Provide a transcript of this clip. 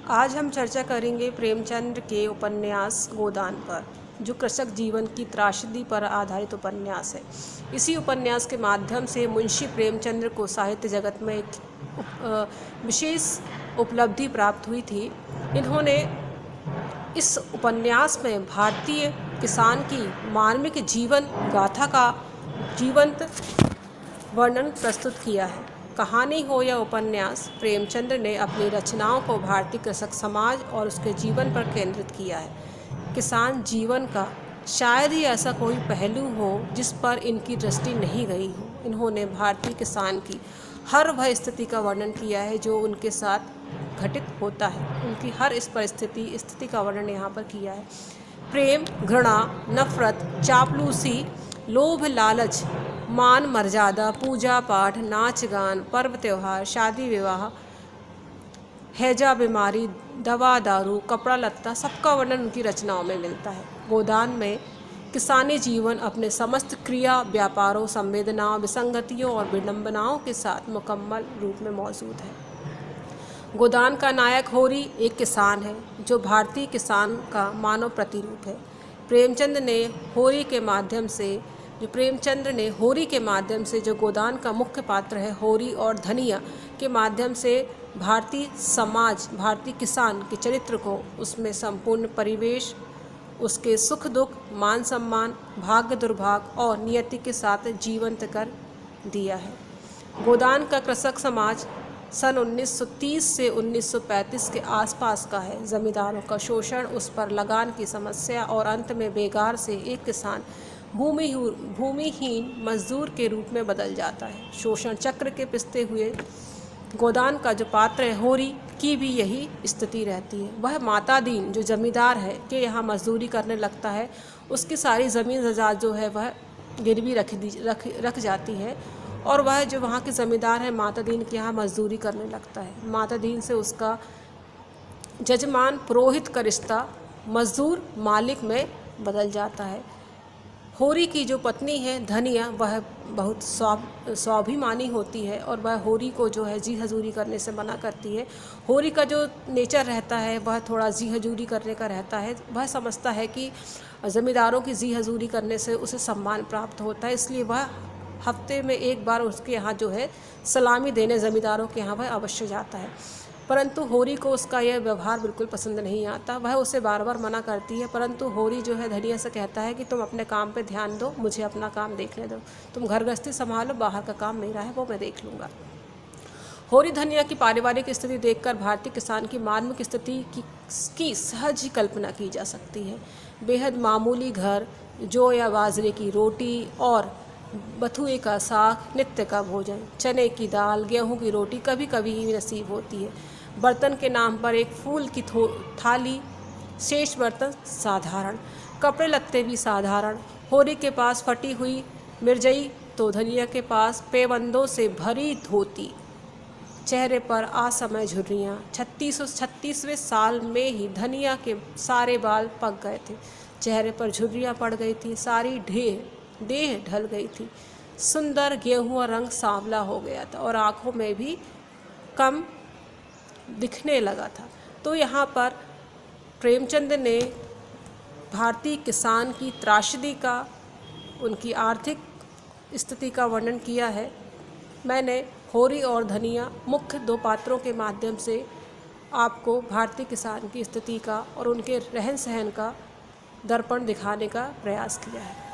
आज हम चर्चा करेंगे प्रेमचंद के उपन्यास गोदान पर, जो कृषक जीवन की त्रासदी पर आधारित उपन्यास है। इसी उपन्यास के माध्यम से मुंशी प्रेमचंद को साहित्य जगत में एक विशेष उपलब्धि प्राप्त हुई थी। इन्होंने इस उपन्यास में भारतीय किसान की मार्मिक जीवन गाथा का जीवंत वर्णन प्रस्तुत किया है। कहानी हो या उपन्यास, प्रेमचंद ने अपनी रचनाओं को भारतीय कृषक समाज और उसके जीवन पर केंद्रित किया है। किसान जीवन का शायद ही ऐसा कोई पहलू हो जिस पर इनकी दृष्टि नहीं गई हो। इन्होंने भारतीय किसान की हर वह स्थिति का वर्णन किया है जो उनके साथ घटित होता है। उनकी हर इस परिस्थिति स्थिति का वर्णन यहाँ पर किया है। प्रेम, घृणा, नफरत, चापलूसी, लोभ, लालच, मान मर्यादा, पूजा पाठ, नाच गान, पर्व त्यौहार, शादी विवाह, हैजा बीमारी, दवा दारू, कपड़ा लत्ता, सबका वर्णन उनकी रचनाओं में मिलता है। गोदान में किसानी जीवन अपने समस्त क्रिया, व्यापारों, संवेदनाओं, विसंगतियों और विडंबनाओं के साथ मुकम्मल रूप में मौजूद है। गोदान का नायक होरी एक किसान है जो भारतीय किसान का मानव प्रतिरूप है। प्रेमचंद ने होरी के माध्यम से जो गोदान का मुख्य पात्र है, होरी और धनिया के माध्यम से भारतीय समाज, भारतीय किसान के चरित्र को, उसमें संपूर्ण परिवेश, उसके सुख दुख, मान सम्मान, भाग्य दुर्भाग्य और नियति के साथ जीवंत कर दिया है। गोदान का कृषक समाज सन 1930 से 1935 के आसपास का है। जमींदारों का शोषण, उस पर लगान की समस्या और अंत में बेगार से एक किसान भूमिहीन मजदूर के रूप में बदल जाता है। शोषण चक्र के पिसते हुए गोदान का जो पात्र है, होरी की भी यही स्थिति रहती है। वह मातादीन जो जमींदार है के यहाँ मजदूरी करने लगता है, उसकी सारी ज़मीन ज़जात जो है वह गिरवी रख जाती है और वह जो वहाँ के ज़मींदार है मातादीन के यहाँ मजदूरी करने लगता है। मातादीन से उसका जजमान पुरोहित का रिश्ता मजदूर मालिक में बदल जाता है। होरी की जो पत्नी है धनिया, वह बहुत स्वाभिमानी होती है और वह होरी को जो है जी हजूरी करने से मना करती है। होरी का जो नेचर रहता है वह थोड़ा जी हजूरी करने का रहता है। वह समझता है कि ज़मींदारों की जी हजूरी करने से उसे सम्मान प्राप्त होता है, इसलिए वह हफ्ते में एक बार उसके यहाँ जो है सलामी देने ज़मींदारों के यहाँ वह अवश्य जाता है। परंतु होरी को उसका यह व्यवहार बिल्कुल पसंद नहीं आता। वह उसे बार बार मना करती है, परंतु होरी जो है धनिया से कहता है कि तुम अपने काम पे ध्यान दो, मुझे अपना काम देखने दो, तुम घर गृहस्थी संभालो, बाहर का काम मेरा है, वो मैं देख लूँगा। होरी धनिया की पारिवारिक स्थिति देखकर भारतीय किसान की मार्मिक स्थिति की सहज ही कल्पना की जा सकती है। बेहद मामूली घर, जौ या बाजरे की रोटी और बथुए का साग नित्य का भोजन, चने की दाल, गेहूं की रोटी कभी कभी ही नसीब होती है। बर्तन के नाम पर एक फूल की थाली, शेष बर्तन साधारण, कपड़े लत्ते भी साधारण। होरी के पास फटी हुई मिर्जई तो धनिया के पास पेबंदों से भरी धोती, चेहरे पर असमय झुर्रियाँ। 36वें साल में ही धनिया के सारे बाल पक गए थे, चेहरे पर झुर्रियाँ पड़ गई थी, सारी देह ढल गई थी। सुंदर गेहुआ रंग सांवला हो गया था और आँखों में भी कम दिखने लगा था। तो यहाँ पर प्रेमचंद ने भारतीय किसान की त्रासदी का, उनकी आर्थिक स्थिति का वर्णन किया है। मैंने होरी और धनिया मुख्य दो पात्रों के माध्यम से आपको भारतीय किसान की स्थिति का और उनके रहन सहन का दर्पण दिखाने का प्रयास किया है।